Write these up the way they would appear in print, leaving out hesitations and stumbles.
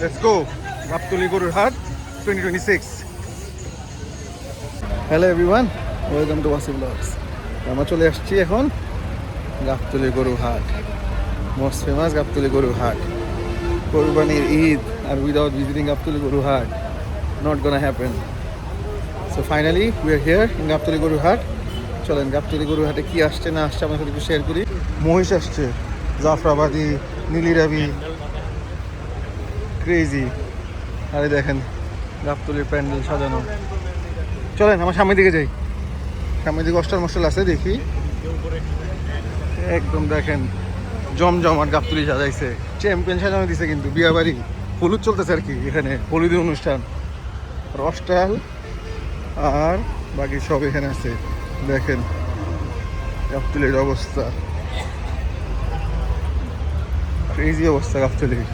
Let's go. Gaptuli Gurur Hat 2026. Hello everyone. Welcome to Wasi Vlogs. আমরা চলে আসছি এখন গাবতলী গরু হাট, মোস্ট ফেমাস গাবতলী গরু হাট। কোরবানির ঈদ আর উইদাউট ভিজিটিং গাবতলী গরু হাট not gonna happen. So finally we are here in Gabtali গরু হাট। চলেন গাবতলী গরু হাটে কি আসছে না আসছে আপনার সাথে একটু শেয়ার করি। মহিষ আসছে, জাফরাবাদী, নীলি রাবি, ক্রেজি। আরে দেখেন গাবতলীর প্যান্ডেল সাজানো। চলেন আমার সামনের দিকে যাই, সামনের দিকে অস্টার মশাল আছে দেখি। একদম দেখেন জমজমাট গাবতলী সাজাইছে, চ্যাম্পিয়ন সাজানো দিছে কিন্তু বিয়া বাড়ি, হলুদ চলতেছে আর কি, এখানে হলুদের অনুষ্ঠান। রস্টাল আর বাকি সব এখানে আছে। দেখেন গাবতলীর অবস্থা, ক্রেজি অবস্থা গাবতলীর।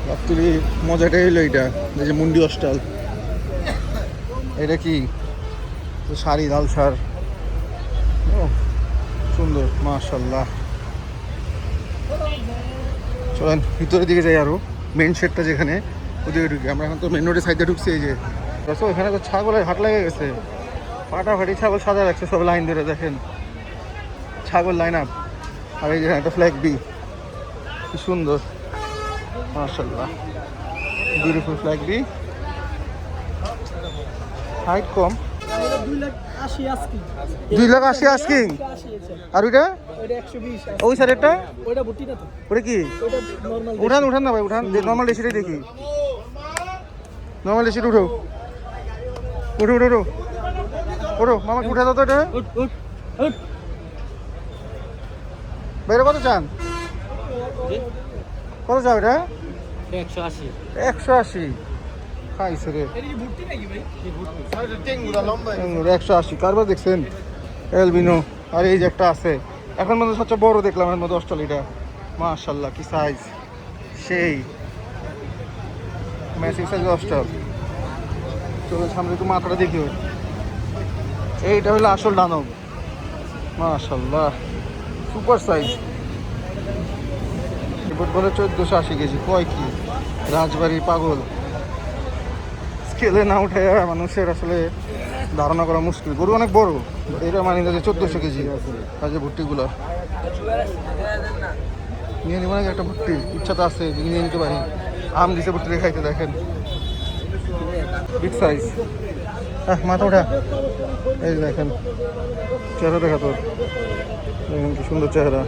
গাবতলী মজাটাই হলো এইটা, এই যে মুন্ডি অস্টাল, এটা কি শাড়ি, লাল শাড়, ও সুন্দর মাশাআল্লাহ। চলেন ভিতরের দিকে যাই, আরো মেন শেডটা যেখানে ওদিকে ঢুকি। আমরা এখন তো মেন রোডের সাইডে ঢুকছি। এই যে দেখো এখানে তো ছাগলের হাট লেগে গেছে, ফাটাফাটি ছাগল সাজা রাখছে সব লাইন ধরে। দেখেন ছাগল লাইন আপ। আর এই যে একটা ফ্ল্যাগ বি, কি সুন্দর মাশাআল্লাহ, বিউটিফুল ফ্ল্যাগ বি। হাইট কম, 2,80,000 আস্কিং। আর ওইটা ওই সাইডেরটা ওটা কি? উঠান উঠান না ভাই, উঠান, নর্মাল এসিটাই দেখি। নর্মাল এসিটা উঠো উঠো উঠো উঠো ওঠো, মামাকে উঠে দাও তো এটা। বাইরে কত চান? কত চাও এটা? 180 খাইছে রে। 180 কারবার দেখছেন এলবিনো। আর এই যে একটা আছে এখন মধ্যে সবচেয়ে বড় দেখলাম এর মধ্যে অস্ট্রেলিয়াটা, মাশাআল্লাহ কি সাইজ, সেই ম্যাসিভ সাইজ অস্ট্রেল। চলো সামনে একটু মাথাটা দেখিও, এইটা হলো আসল দানব, মাশাআল্লাহ সুপার সাইজ। বলে 1480 কেজি, কয় কি রাজবাড়ির পাগল। স্কেলে না উঠে মানুষের আসলে ধারণা করা মুশকিল। গরু অনেক বড়, এটা মানি যে 1400 কেজি। আর যে ভুট্টিগুলো নিয়ে নিব নাকি একটা ভুট্টি, ইচ্ছা তো আছে নিয়ে নিতে পারি। আম দিছে ভুট্টি খাইতে, দেখেন বিগ সাইজ। হ্যাঁ মাথা ওঠা, এই দেখেন চেহারা দেখা তোর, দেখেন কি সুন্দর চেহারা।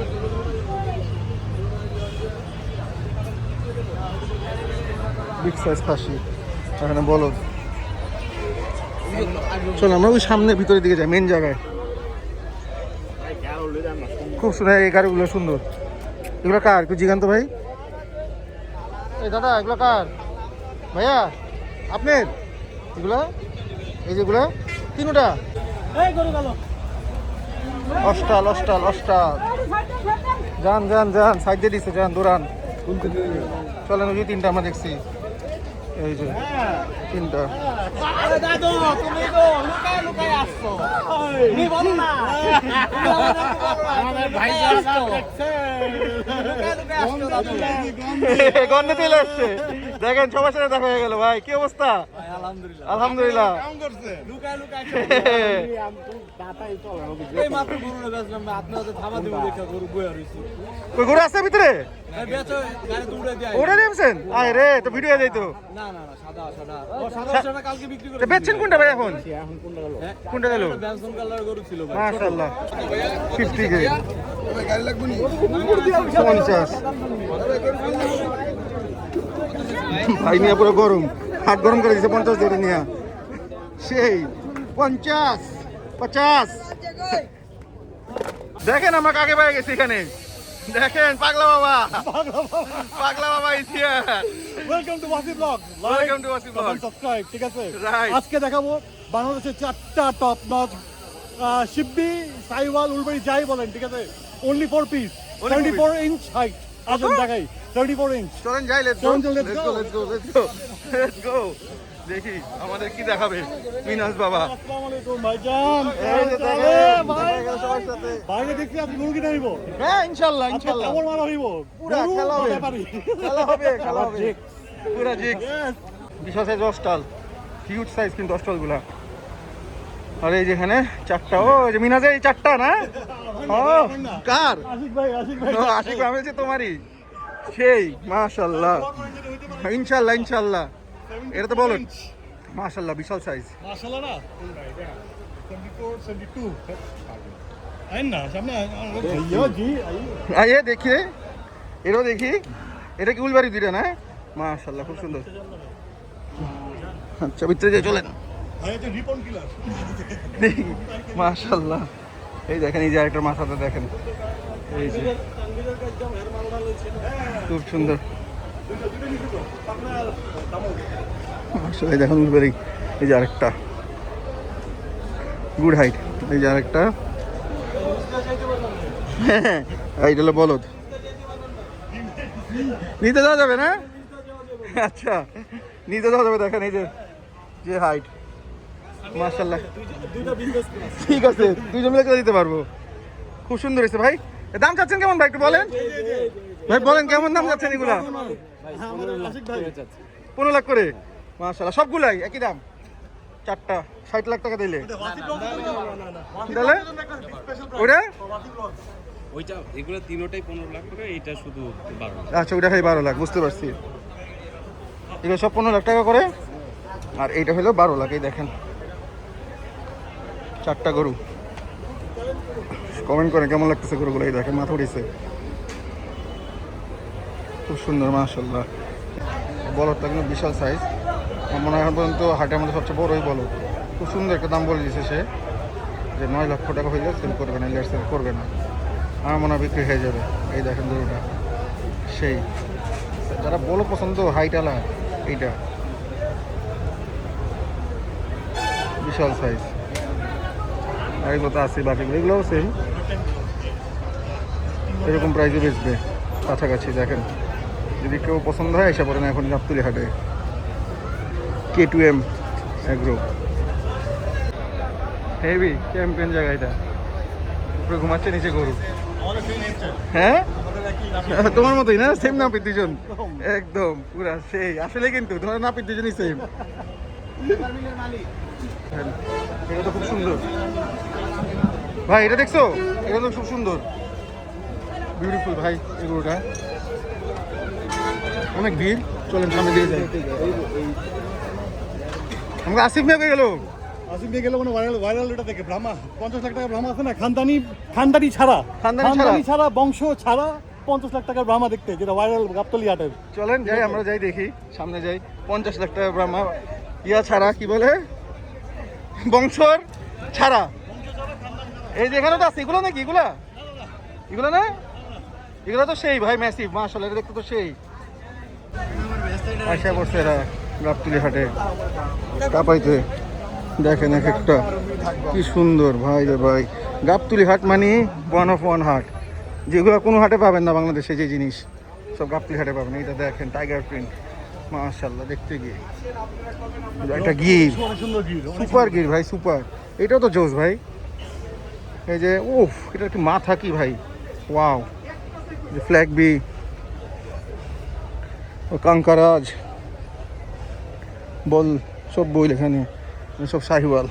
বিগ সাইজ খাসি, এখানে বলদ। চলো আমরা ওই সামনে ভিতরের দিকে যাই, মেন জায়গায়। খুব সুন্দর এই গাড়িগুলো, সুন্দর। এগুলো কার একটু জিগান্ত ভাই? এই দাদা এগুলো কার ভাইয়া? আপনার এগুলা? এই যেগুলা তিনটা অস্টাল অস্টাল অস্টাল। যান যান যান, সাইড দিয়ে দিচ্ছে, যান দৌড়ান। চলেন ওই যে তিনটা আমরা দেখছি, এই যে তিনটা। গন্ধে চলে আসছে, দেখেন সবার সাথে দেখা হয়ে গেল। ভাই কি অবস্থা? আলহামদুলিল্লাহ। গরু আছে ভিতরে? ওটা দিয়েছেন? আয় রে, তো ভিডিও যাইতো। বেচছেন কোনটা ভাই এখন? কোনটা গেল? মাশাআল্লাহ 50 কে 50। ভাই নিয়ে পুরো গরম, হাত গরম করে দিচ্ছে 50 ধরে নিয়ে। সেই 50 দেখেন আমরা কাকে পেয়ে গেছি এখানে। দেখেন পাগলা বাবা, পাগলা বাবা is here. Welcome to Wasi blog, welcome to Wasi blog, subscribe. ঠিক আছে, রাইট। আজকে দেখাবো বাংলাদেশের 4টা টপ নচ শিববি, সাইওয়াল, উলবেরি যাই বলেন, ঠিক আছে, only 4 পিস, 74 ইঞ্চ হাইট। আসুন দেখাই 74 ইঞ্চ। চলেন যাই, let's go let's go let's go let's go let's go. দেখি আমাদের কি দেখাবে মিনাজ বাবা। আসসালামু আলাইকুম ভাইজান। এই যে তাহলে দেখেন, ভাই দেখা গেল সবার সাথে। বাইরে দেখছি আপনি মুরগি নাইব। হ্যাঁ ইনশাআল্লাহ আচ্ছা ইনশাআল্লাহ খবর মারা হইব। পুরা খেলা হবে। খেলা হবে খেলা হবে পুরা জিক। বিশাল সাইজ স্টল, হিউজ সাইজ কিন্তু স্টলগুলা। আর এই যেখানে চারটা, ও এই যে মিনাজে এই চারটা না, ও কার আশিক ভাই ও, আশিক আমি হচ্ছে তোমারই সেই। মাশাআল্লাহ ইনশাআল্লাহ ইনশাআল্লাহ। এটা তো বলো মাশাআল্লাহ বিশাল সাইজ। মাশাআল্লাহ না 74 72 আইন না সামনে ভাইয়া জি আইয়ে দেখি রে, এটাও দেখি। এটা কি উলবাড়ি দুইটা না? মাশাআল্লাহ খুব সুন্দর। আচ্ছা ভিতরে যাই চলেন ভাই এটা রিপন কিলার। দেখি। মাশাআল্লাহ এই দেখেন, এই যে একটা মাথাটা দেখেন, এই যে খুব সুন্দর। মাশাআল্লাহ দেখেন উলবাড়ি। এই যে আরেকটা গুড হাইট, এই যে আরেকটা। হ্যাঁ এইটা হলো বলদ, নিতে যাওয়া যাবে না? আচ্ছা নিতে যাওয়া যাবে। দেখেন এই যে যে হাইট, মাশাআল্লাহ ঠিক আছে, দুইজন মিলে করে দিতে পারবো। খুব সুন্দর হয়েছে ভাই। এর দাম চাচ্ছেন কেমন ভাই একটু বলেন? ভাই বলেন কেমন দাম চাচ্ছেন এগুলা? 15 লাখ করে। মাশাআল্লাহ সবগুলাই একই দাম? চারটা 60 লাখ টাকা দিলে তাহলে ওটা ওইটা এগুলো তিনোটাই 15 লাখ করে, এইটা শুধু 12 লাখ। আচ্ছা ওইটা খালি 12 লাখ, বুঝতে পারছি। এগুলো সব 15 লাখ টাকা করে, আর এইটা হলো 12 লাখ। এই দেখেন চারটা গরু। কমেন্ট করে কেমন লাগতেছে গরুগুলো। এই দেখেন মাথা উঠেছে, খুব সুন্দর মাশাআল্লাহ। বলদটা কিন্তু বিশাল সাইজ, আমার মনে হয় এখন পর্যন্ত হাটের মধ্যে সবচেয়ে বড়ই বলদ। খুব সুন্দর একটা দাম বলে দিয়েছে সে, যে 9 লক্ষ টাকা হয়ে যাবে, সেল করবে না, লেট সেল করবে না। আমার মনে হয় বিক্রি হয়ে যাবে। এই দেখেন গরুটা সেই, যারা বলো পছন্দ হাইট আলা, এইটা বিশাল সাইজ। আর এগুলো তো আছে, বাকিগুলো এগুলোও সেম, এরকম প্রাইসে বেচবে কাছাকাছি। দেখেন যদি কেউ পছন্দ হয় এসে পড়েন এখন গাবতলী হাটে, K2M এগ্রো। হেভি চ্যাম্পিয়ন জায়গা এটা, উপরে ঘুমাচ্ছে নিচে গরু। হ্যাঁ তোমার মতোই না, সেম নাপিত দুজন একদম পুরা সেই। আসলে কিন্তু তোমার নাপিত দুজনই সেম। এটা তো খুব সুন্দর ভাই, এটা দেখছো? এটা তো খুব সুন্দর, বিউটিফুল ভাই। এই গরুটা অনেক ভিড়, চলেন সামনে দিয়ে যাই। আমাকে আসিফ মেয়ে গেল, আসিফ নিয়ে গেল মানে ভাইরাল এটা থেকে ব্রাহ্মা 50 লাখ টাকা ব্রাহ্মা আছে না, খানদানি ছাড়া ছাড়া বংশ ছাড়া 50 লাখ টাকার ব্রাহ্মা দেখতে, যেটা ভাইরাল গাবতলী হাটের। চলেন যাই, আমরা যাই দেখি, সামনে যাই। 50 লাখ টাকা ব্রাহ্মা ইয়া ছাড়া, কি বলে বংশর ছাড়া। এই যে এখানে তো আছে, এগুলো নাকি এগুলা? এগুলো না, এগুলো তো সেই ভাই ম্যাসিভ মাশাআল্লাহ, এটা দেখতে তো সেই। আশা করছে এরা গাবতলী হাটে কাপাইতে। দেখেন এক একটা কি সুন্দর ভাই রে ভাই। গাবতলী হাট মানে ওয়ান অফ ওয়ান হাট, যেগুলো কোনো হাটে পাবেন না বাংলাদেশে, যে জিনিস সব গাবতলী হাটে পাবেন। এইটা দেখেন টাইগার প্রিন্ট মাশাআল্লাহ, দেখতে গিয়ে একটা গির, সুপার গির ভাই, সুপার। এটাও তো জোস ভাই। এই যে উফ, এটা একটু মাথা কি ভাই, ওয়াও। ফ্ল্যাগ বি, কাঙ্কারাজ বল, সব বইল এখানে, সব শাহিওয়াল।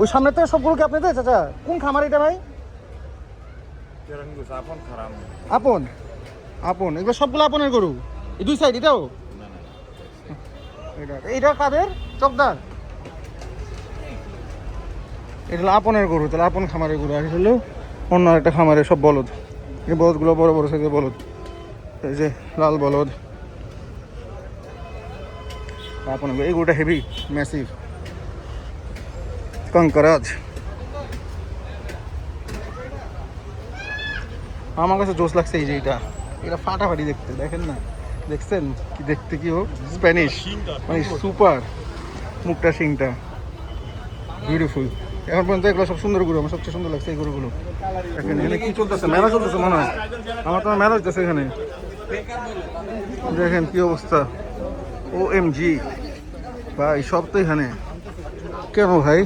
ওই সামনে তো সবগুলো কি আপনাদের? চাচা কোন খামার এটা ভাই? আপন আপন, এগুলো সবগুলো আপনের গরু? এই দুই সাইড এটাও? এইটা কাদের? চকদার? এটা হলো আপনের গরু, তাহলে আপন খামারের গরু। আর হলো অন্য একটা খামারে সব বলদ। এই বলদগুলো বড় বড় সাইজের বলদ, এই যে লাল বলদ আপন। এই গরুটা হেভি ম্যাসিভ, কাঙ্কারাজ। আমার কাছে জোস লাগছে এই যে এটা ফাটাফাটি দেখতে। দেখেন না, দেখছেন কি দেখতে, কি হোক স্প্যানিশ মানে সুপার, মুখটা শিংটা বিউটিফুল। এখন পর্যন্ত এগুলো সব সুন্দর গরু, আমার সবচেয়ে সুন্দর লাগছে এই গরুগুলো। এখানে কি চলতেছে? মেলা চলতেছে মনে হয়, আমার তো মেলা হইতেছে এখানে। দেখেন কি অবস্থা, OMG ভাই, সব তো এখানে। কেন ভাই,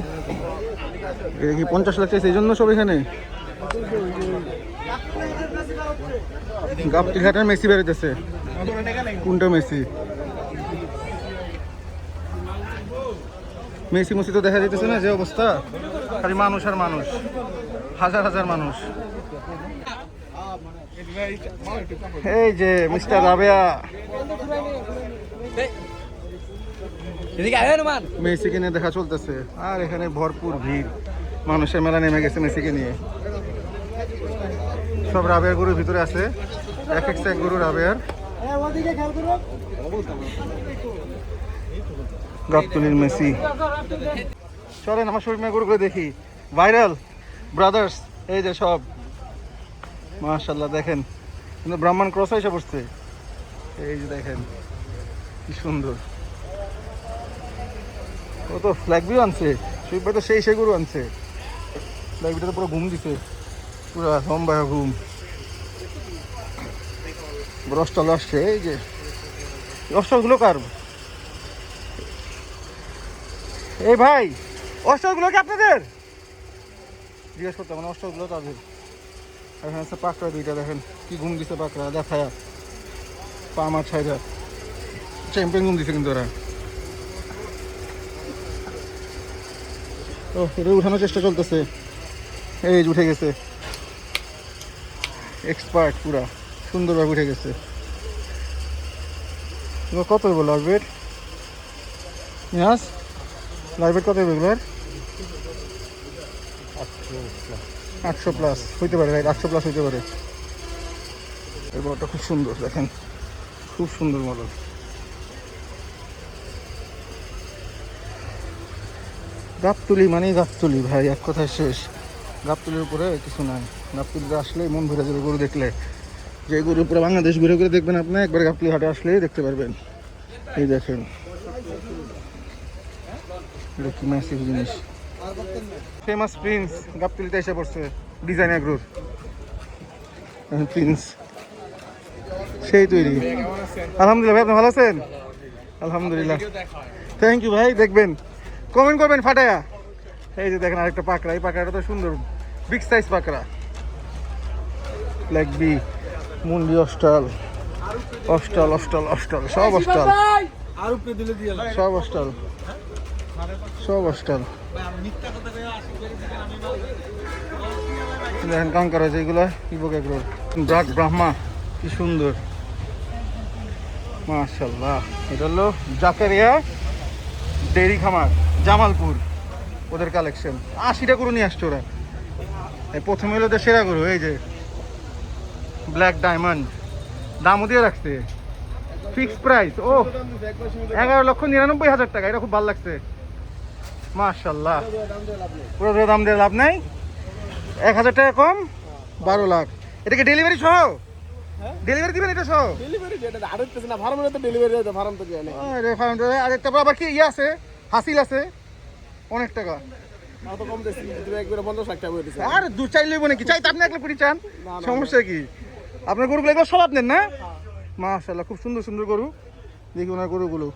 এটা কি 50 লাখ চাইছে এই জন্য সব এখানে? গাবতলী মেসি বেরোতেছে, কোনটা মেসি? মেসি মুসি তো দেখা যাইতেছে না, যে অবস্থা, খালি মানুষ আর মানুষ, হাজার হাজার মানুষ। এই যে মিস্টার রাবেয়া মেসিকে নিয়ে দেখা চলতেছে, আর এখানে ভরপুর ভিড়, মানুষের মেলা নেমে গেছে মেসিকে নিয়ে। সব রাবেয়ার গরুর ভিতরে আছে, এক এক সেট গরু রাবেয়ার। গাবতলীর মেসি। চলেন আমার শরীর মেয়ে গরুগুলো দেখি, ভাইরাল ব্রাদার্স, এই যে সব, মাশাআল্লাহ দেখেন, কিন্তু ব্রাহ্মণ ক্রস এসে পড়ছে, এই যে দেখেন কি সুন্দর। ও তো ফ্ল্যাগ ভিউ আনছে, শরীর ভাই তো সেই গরু আনছে, ফ্ল্যাগ ভিউটা তো পুরো ঘুম দিছে, পুরো লম্বা ঘুম। রসটাল আসছে, এই যে রসটালগুলো কার? এই ভাই, অস্টারগুলো কি আপনাদের? জিজ্ঞেস করতে মানে অস্টারগুলো তাদের। এখানে আছে পাকড়া দুইটা, দেখেন কি ঘুম দিছে পাকড়া, দেখায়া পা মাছ ছাইরা চ্যাম্পিয়ন ঘুম দিছে কিন্তু ওরা। ও, এটা উঠানোর চেষ্টা চলতেছে, এই যে উঠে গেছে, এক্সপার্ট, পুরা সুন্দরভাবে উঠে গেছে। কত হইব লাইভেট? ইয়াস, লাইভেট কত হইব এগুলোর? 800 প্লাস হইতে পারে, রাইট, 800 প্লাস হইতে পারে। এই বড়টা খুব সুন্দর, দেখেন খুব সুন্দর মডেল। গাবতলী মানে গাবতলী ভাই, এক কথায় শেষ। গাবতলীর উপরে কিছু নাই, গাবতলীতে আসলে মন ভরে যাবে গরু দেখলে। যে গরু পুরো বাংলাদেশ ঘুরে ঘুরে দেখবেন আপনি, একবার গাবতলী হাটে আসলেই দেখতে পারবেন। এই দেখেন এটা কি ম্যাসিভ জিনিস। ফেমাস প্রিন্স গাবতলীতে এসে পড়ছে, ডিজাইন এগ্রোর প্রিন্স, সেই তৈরি। আলহামদুলিল্লাহ ভাই, আপনি ভালো আছেন? আলহামদুলিল্লাহ, থ্যাংক ইউ ভাই। দেখবেন, কমেন্ট করবেন ফাটায়া। এই যে দেখেন আরেকটা পাকড়া, এই পাকড়াটা তো সুন্দর, বিগ সাইজ পাকড়া, ব্ল্যাক বি, মুন্ডি অস্টাল, অস্টাল অস্টাল অস্টাল, সব অস্টাল, সব অস্টাল, সব অস্টাল। দেখেন কাঙ্কার আছে এগুলো, ইবক এগ্রোর ব্রাক ব্রাহ্মা, কি সুন্দর, মাশাআল্লাহ। এটা হলো জাকারিয়া ডেইরি খামার, জামালপুর, ওদের কালেকশন 80টা গরু নিয়ে আসছে ওরা। প্রথমে হলো ওদের সেরা গরু, এই যে ব্ল্যাক ডায়মন্ড, দামও দিয়ে রাখছে, ফিক্স প্রাইস। ও 11,99,000 টাকা, এটা খুব ভালো লাগছে, মাশাআল্লাহ। পুরো দাম দিয়ে লাভ নাই, 1,000 টাকা কম, 12 লাখ। এটাকে ডেলিভারি সহ? ডেলিভারি দিবেন এটা সহ? আরে তারপর আবার কি ইয়ে আছে, হাসিল আছে, অনেক টাকা। আর 2-4 লইব নাকি? চাইতে আপনি 1 লাখ কোটি চান, সমস্যা কি? আপনার গরুগুলো এগুলো সব আপনার না? মাশাআল্লাহ, খুব সুন্দর সুন্দর গরু, দেখি ওনার গরুগুলো।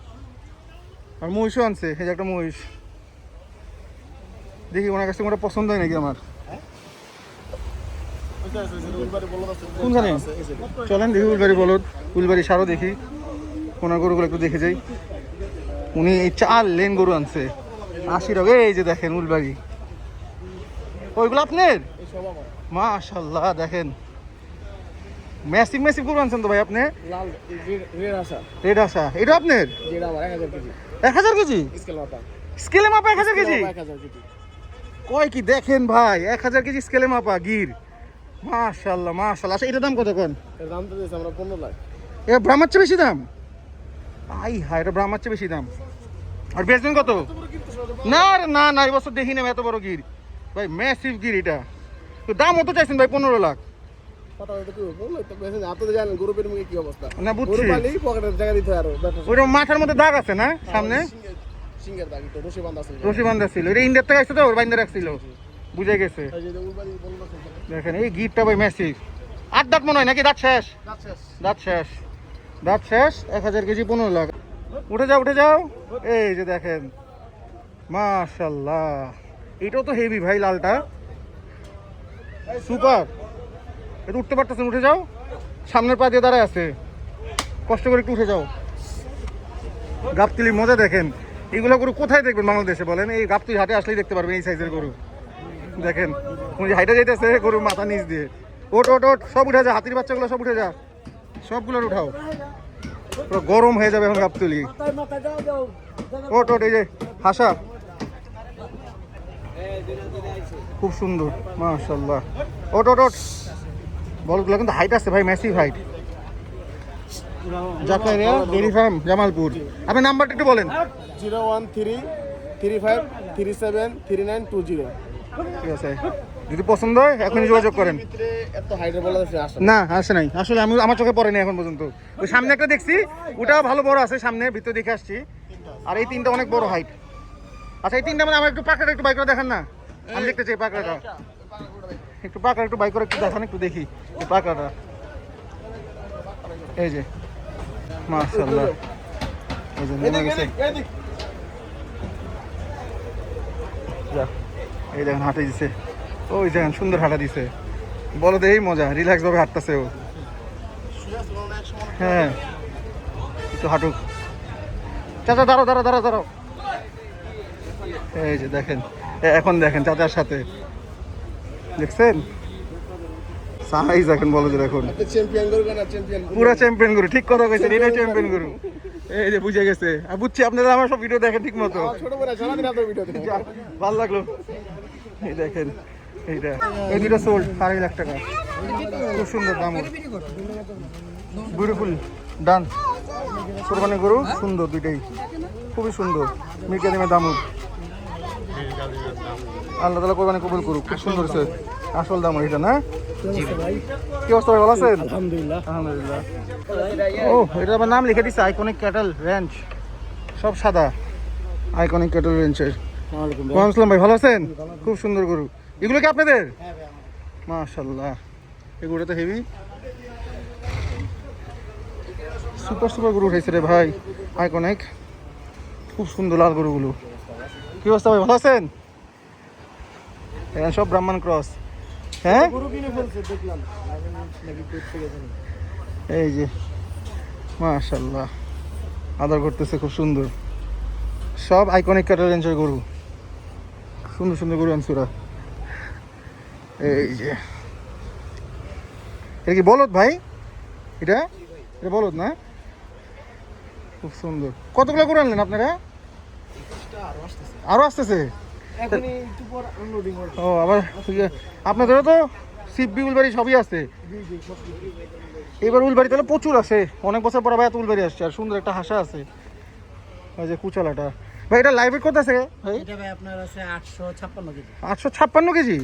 আর মহিষও আনছে, এই যে একটা মহিষ, দেখি ওনার কাছে ওটা পছন্দ হয় নাকি আমার। কোনখানে? চলেন দেখি উলবাড়ি বলদ, উলবাড়ি সারও দেখি, ওনার গরুগুলো একটু দেখে যাই। উনি এই 4 লেন গরু আনছে, 80 টাকা। এই যে দেখেন উলবাড়ি, ওইগুলো আপনার? মাশাআল্লাহ, দেখেন ম্যাসিভ ম্যাসিভ গরু আনছেন তো ভাই আপনি। রেড আশা, এটা আপনার? 1000 কেজি স্কেলে মাপা, 1000 কেজি কয় কি দেখেন ভাই, 1000 কেজি স্কেলে মাপা গির, মাশাআল্লাহ মাশাআল্লাহ। আচ্ছা, এটার দাম কত কোন? এর দাম তো দিয়েছি আমরা 15 লাখ। এ ব্রাহ্মার চেয়ে বেশি দাম? আই হায়, এটা ব্রাহ্মার চেয়ে বেশি দাম। আর বেচবেন কত? না না না, এই বছর দেখি না এত বড় গির ভাই, ম্যাসিভ গির। এটা তো দাম অত চাইছেন ভাই, 15 লাখ। না বুঝছি, ওইটা মাথার মধ্যে দাগ আছে না সামনে, রশি বান্ধা ছিল, এটা ইন্ডিয়ার থেকে আসছে তো, ওর বান্ধা রাখছিল, বুঝে গেছে। দেখেন এই গিরটা ভাই ম্যাসিভ, 8 দাঁত মনে হয় নাকি? দাঁত শেষ? দাঁত শেষ। দাঁত শেষ। 1000 কেজি 15 লাখ। উঠে যাও, উঠে যাও। এই যে দেখেন, মাশাআল্লাহ, এটাও তো হেভি ভাই, লালটা সুপার। এটা উঠতে পারতেছেন? উঠে যাও, সামনের পা দিয়ে দাঁড়ায় আছে, কষ্ট করে একটু উঠে যাও। গাবতলি মজা দেখেন, এগুলো গরু কোথায় দেখবেন বাংলাদেশে বলেন? এই গাবতলি হাটে আসলেই দেখতে পারবেন এই সাইজের গরু। দেখেন কোন হাইটে যাইতেছে গরু মাথা নিচ দিয়ে। ওট ওট ওট, সব উঠে যা, হাতির বাচ্চাগুলো সব উঠে যা, সবগুলোর উঠাও, পুরো গরম হয়ে যাবে এখন গাবতলি। ওট ওট, এই যে হাসা, খুব সুন্দর মাশাআল্লাহ। ওট ওট ওট, বলগুলো কিন্তু হাইট আছে ভাই, massive height. Zakaria dairy farm, Jamalpur. আপনার নাম্বারটা একটু বলেন। 01335373920। ঠিক আছে, যদি পছন্দ হয় এখনই যোগাযোগ করেন। এত হাইড্রো বলা আছে না, আসে নাই আসলে, আমি আমার চোখে পড়েনি এখন পর্যন্ত। ওই সামনে একটা দেখছি, ওটাও ভালো বড় আছে সামনে, ভিতরে দেখে আসছি। আর এই তিনটা অনেক বড় হাইট। আচ্ছা, এই তিনটা মানে আমার একটু পাকড়া, একটু বাইক করে দেখান না, আমি দেখতে চাই পাকড়াটা। একটু পাকড়া, একটু বাইক করে একটু দেখান, একটু দেখি এই পাকড়াটা। এই যে মাশাআল্লাহ, এই যে নেমে গেছে। যা, এই দেখেন হাঁটে দিছে, ওই দেখেন সুন্দর হাঁটা দিছে, বলো তো এই মজা, রিল্যাক্স ভাবে হাঁটতেছে ও। হ্যাঁ, একটু হাঁটুক। চাচা দাঁড়াও দাঁড়াও দাঁড়াও দাঁড়াও। এই যে দেখেন, এখন দেখেন চাচার সাথে, দেখছেন সাইজ দেখেন, বলো যে এখন চ্যাম্পিয়ন গরু না, চ্যাম্পিয়ন পুরো চ্যাম্পিয়ন গরু। ঠিক কথা কইছেন, এটাই চ্যাম্পিয়ন গরু। এই যে বুঝে গেছে, আর বুঝছি আপনারা আমার সব ভিডিও দেখেন ঠিক মতো। ছোট বড় সারাদিন আপনার ভিডিও দেখি। ভালো লাগলো। এই দেখেন, এইটা এই দুটো সোল্ড 2.5 লাখ টাকা, খুব সুন্দর দাম, বিউটিফুল ডান। কোরবানি গরু সুন্দর, দুইটাই খুবই সুন্দর, মির্কা দামের দাম। আল্লাহ তাআলা কোরবানি কবুল করুক, খুব সুন্দর হয়েছে, আসল দাম এটা না? কি অবস্থা ভাই, ভালো আছেন? আলহামদুলিল্লাহ। আলহামদুলিল্লাহ। ও, এটা আবার নাম লিখে দিচ্ছে আইকনিক ক্যাটল রেঞ্জ, সব সাদা, আইকনিক ক্যাটল রেঞ্জের। ওয়ালাইকুম আসসালাম ভাই, ভালো আছেন? খুব সুন্দর গরু, এগুলো কি আপনাদের? মাশাআল্লাহ, এই গরুটা তো হেভি, সুপার সুপার গরু উঠেছে রে ভাই, আইকনিক, খুব সুন্দর লাল গরুগুলো। কি অবস্থা ভাই, ভালো আছেন? এখানে সব ব্রাহ্মণ ক্রস। হ্যাঁ, গরু কিনে ফেলছে দেখলাম। এই যে মাশাআল্লাহ, আদর করতেছে, খুব সুন্দর, সব আইকনিক ক্যাটল রেঞ্জের গরু, সুন্দর সুন্দর গরু আনছে ওরা। এই যে, এটা কি বলদ ভাই? এটা এটা বলদ না? খুব সুন্দর। কতগুলো গরু আনলেন আপনারা? আরো আসতেছে? এখনই একটু পর আনলোডিং হবে। ও, আবার আপনাদেরও তো সিপবি উলবাড়ি সবই আছে। এবার উলবাড়ি তাহলে প্রচুর আছে, অনেক বছর পর আবার এত উলবাড়ি আসছে। আর সুন্দর একটা হাসা আছে, ওই যে কুচালাটা ভাই। এটা লাইভ কত আছে ভাই? এটা ভাই আপনার আছে 856 কেজি। 856 কেজি,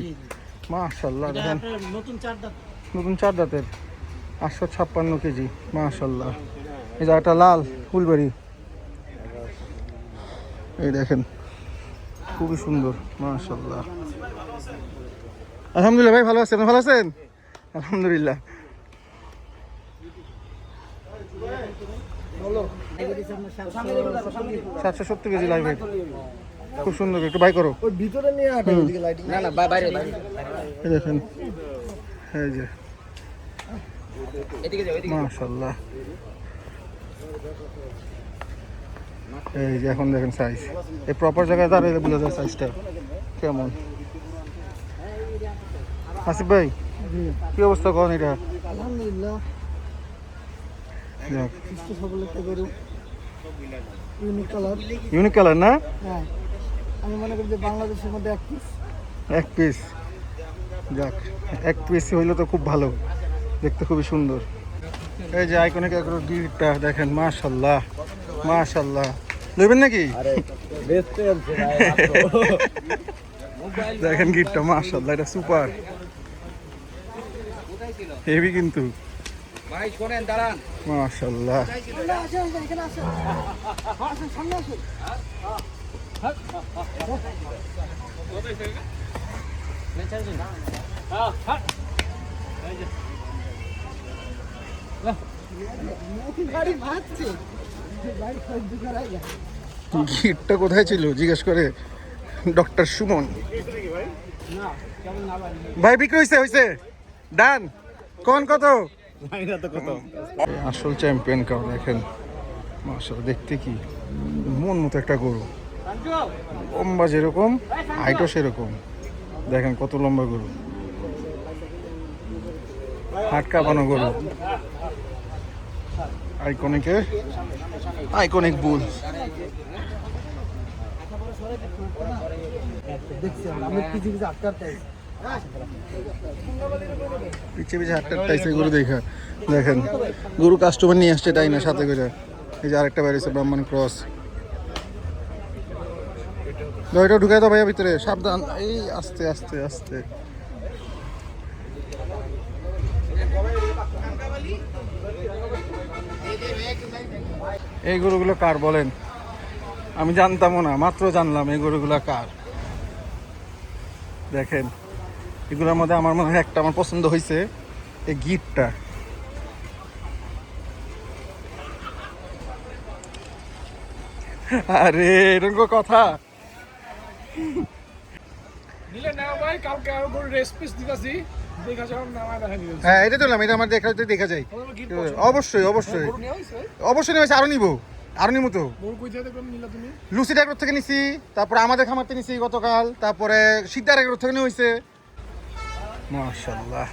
মাশাআল্লাহ। দেখেন নতুন 4 দাঁত, নতুন 4 দাঁতের, 856 কেজি, মাশাআল্লাহ। এই যে একটা লাল উলবাড়ি, এই দেখেন খুবই সুন্দর, মাশাআল্লাহ। আলহামদুলিল্লাহ ভাই, ভালো আছেন? ভালো আছেন? আলহামদুলিল্লাহ। 770 কেজি লাইভ, খুব সুন্দর, একটু বাই করো। ওই ভিতরে নিয়ে আটা ওদিকে লাইটিং। না না বাইরে বাইরে। এই দেখেন, এই যে এদিকে যাও, এদিকে। মাশাআল্লাহ। এই যে এখন দেখেন সাইজ, এই প্রপার জায়গায় দাঁড়িয়ে বোঝা যায় সাইজটা কেমন। আসিফ ভাই, কি অবস্থা করেন এটা? আলহামদুলিল্লাহ, যাক, সুস্থ সবল একটা গরু, ইউনিক কালার। ইউনিক কালার না? হ্যাঁ, আমি মনে করি যে বাংলাদেশের মধ্যে এক পিস। এক পিস, যাক, এক পিস হইলে তো খুব ভালো, দেখতে খুবই সুন্দর। এই যে আইকনিক এগ্রো গিরটা দেখেন, মাশাআল্লাহ মাশাআল্লাহ। নেবেন নাকি? দেখেন গিরটা, মাশাআল্লাহ, এটা সুপার হেভি কিন্তু, ভাই শোনেন, দাঁড়ান। মাশাআল্লাহ। গিটটা কোথায় ছিল জিজ্ঞেস করে ডক্টর সুমন। ভাই বিক্রি হয়েছে ডান কোন কত? আসল চ্যাম্পিয়ন কাউ দেখেন মাশাআল্লাহ, দেখতে কি মন মতো একটা গরু, লম্বা যেরকম হাইটও সেরকম, দেখেন কত লম্বা গরু, হাট কাঁপানো গরু, আইকনিক বুল। পিছিয়ে পিছিয়ে হাটটাইছে গরু দেখা, দেখেন গরু কাস্টমার নিয়ে আসছে তাই না সাথে করে। এই যে আরেকটা বেরিয়েছে ব্রাহ্মণ ক্রস, এটা ঢুকাই দাও ভাইয়া ভিতরে, সাবধান, এই আস্তে আস্তে আস্তে। এই গরুগুলো কার বলেন? আমি জানতামও না, মাত্র জানলাম এই গরুগুলো কার। দেখেন এগুলোর মধ্যে আমার মনে হয় একটা আমার পছন্দ হয়েছে, এই গিটটা। আরে এরকম কথা হ্যাঁ, এটা দিলাম, এটা আমার দেখা যায়। অবশ্যই অবশ্যই অবশ্যই নেমেছে, আরো নিবো, আরো নিবো তো। লুসি ডাকর থেকে নিছি, তারপরে আমাদের খামারতে নিছি গতকাল, তারপরে সিদ্ধার এগারো থেকে নিয়ে হয়েছে। মাশাআল্লাহ,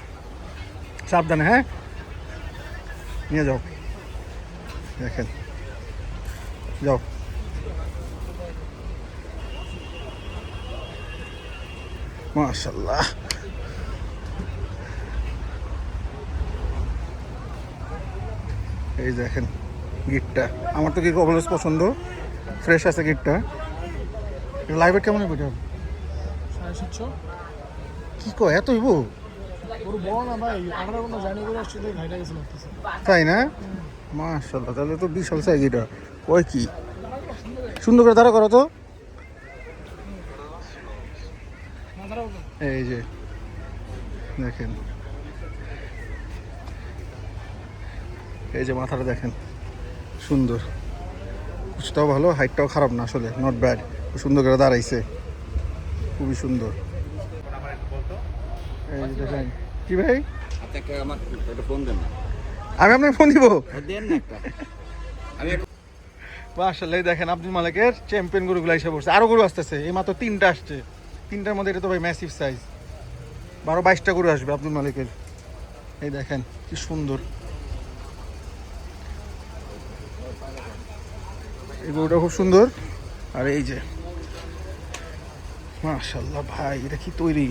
সাবধানে হ্যাঁ, নিয়ে যাও, দেখেন যাও। মাশাআল্লাহ, এই দেখেন গিটটা, আমার তো কি অলওয়েজ পছন্দ, ফ্রেশ আছে গিটটা। লাইভের কেমন হবে? 750 কি কয় এত হইব? তাই না? মাশাআল্লাহ, তাহলে তো বিশাল সাইজ এটা। কয় কি সুন্দর করে দাঁড়া করো তো। এই যে দেখেন, এই যে মাথাটা দেখেন, সুন্দর, কুচটাও ভালো, হাইটটাও খারাপ না, আসলে নট ব্যাড, সুন্দর করে দাঁড়াইছে, খুবই সুন্দর। এই যে দেখেন, কি ভাই আমি আপনাকে ফোন দিব। আসলে দেখেন আব্দুল মালিকের চ্যাম্পিয়ন গরুগুলো এসে পড়ছে, আরো গরু আসতেছে, এই মাত্র 3টা আসছে, 3টার মধ্যে এটা তো ভাই ম্যাসিভ সাইজ, 12-22টা গরু আসবে আব্দুল মালিকের। এই দেখেন কি সুন্দর, এই গরুটা খুব সুন্দর। আর এই যে মাশাআল্লাহ ভাই, এটা কি তৈরি,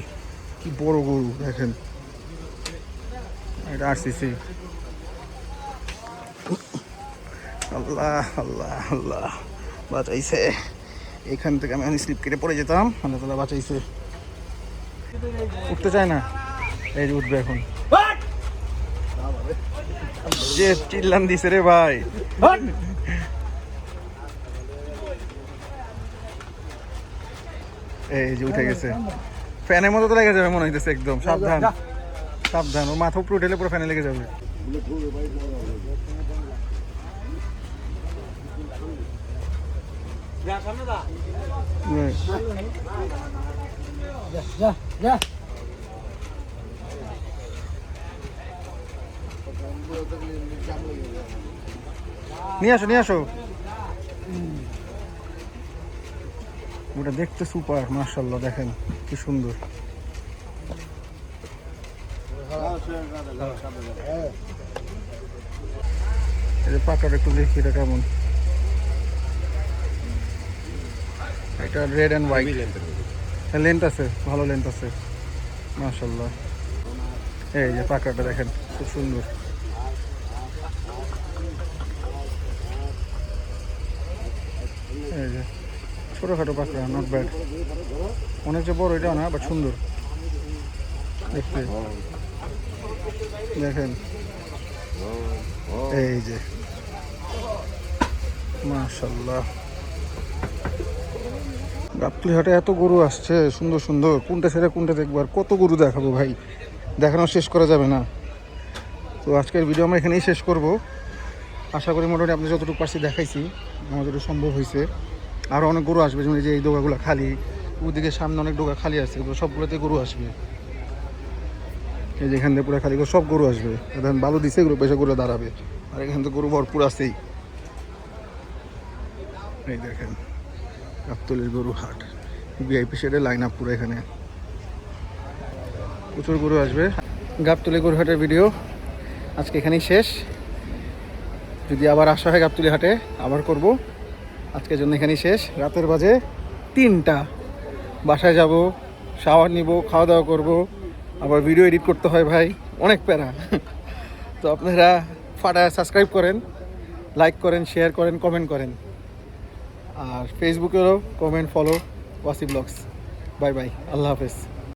কি বড় গরু দেখেন, এটা আরসিসি। আল্লাহ আল্লাহ আল্লাহ, বাঁচাইছে, এখান থেকে আমি স্লিপ কেটে পড়ে যেতাম, আল্লাহ তাআলা বাঁচাইছে। উঠতে চায় না, এই যে উঠবে এখন, যে চিল্লান দিছে রে ভাই। এই যে উঠে গেছে, ফ্যানের মতো তো লেগে যাবে মনে হইতেছে, একদম সাবধান সাবধান, ও মাথা উপরে উঠেলে পুরো ফ্যানে লেগে যাবে। নিয়ে আসো নিয়ে আসো, ওটা দেখতে সুপার, মাশাআল্লাহ দেখেন কি সুন্দর। এই পাকাটা একটু দেখি এটা কেমন, এটা রেড অ্যান্ড হোয়াইট, লেন্থ আছে, ভালো লেন্থ আছে মাশাআল্লাহ। এই যে পাকাটা দেখেন খুব সুন্দর, এই যে ছোটোখাটো পাকড়া, নট ব্যাড, অনেক যে বড় এটাও না, বাট সুন্দর দেখতে, দেখেন এই যে মাশাআল্লাহ। গাবতলী হাটে এত গরু আসছে সুন্দর সুন্দর, কোনটা ছেড়ে কোনটা দেখবো, আর কত গরু দেখাবো ভাই, দেখানো শেষ করা যাবে না। তো তো আজকের ভিডিও আমরা এখানেই শেষ করব। আশা করি মোটামুটি আপনি যতটুকু পারছি দেখাইছি, আমার যতটুকু সম্ভব হয়েছে। আরও অনেক গরু আসবে, যেমন যে এই ডোকাগুলো খালি, ওদিকে সামনে অনেক ডোকা খালি আছে, তো সবগুলোতে গরু আসবে। এই যে এখান থেকে পুরো খালি করে সব গরু আসবে, এখন বালু দিছে এগুলো পয়সা করে দাঁড়াবে। আর এখান থেকে গরু ভরপুর আছেই। এই দেখেন গাবতলীর গরু হাট, ভিআইপি শেডের লাইন আপ পুরো, এখানে প্রচুর গরু আসবে। গাবতলী গরু হাটের ভিডিও আজকে এখানেই শেষ। যদি আবার আসা হয় গাবতলী হাটে আবার করব। আজকের জন্য এখানেই শেষ। রাতের বাজে 3টা, বাসায় যাব, শাওয়ার নিব, খাওয়া দাওয়া করব, আবার ভিডিও এডিট করতে হয় ভাই, অনেক প্যারা। তো আপনারা ফাটায় সাবস্ক্রাইব করেন, লাইক করেন, শেয়ার করেন, কমেন্ট করেন। আর ফেসবুকেরও comment, follow Wasi blogs. Bye bye, আল্লাহ হাফেজ।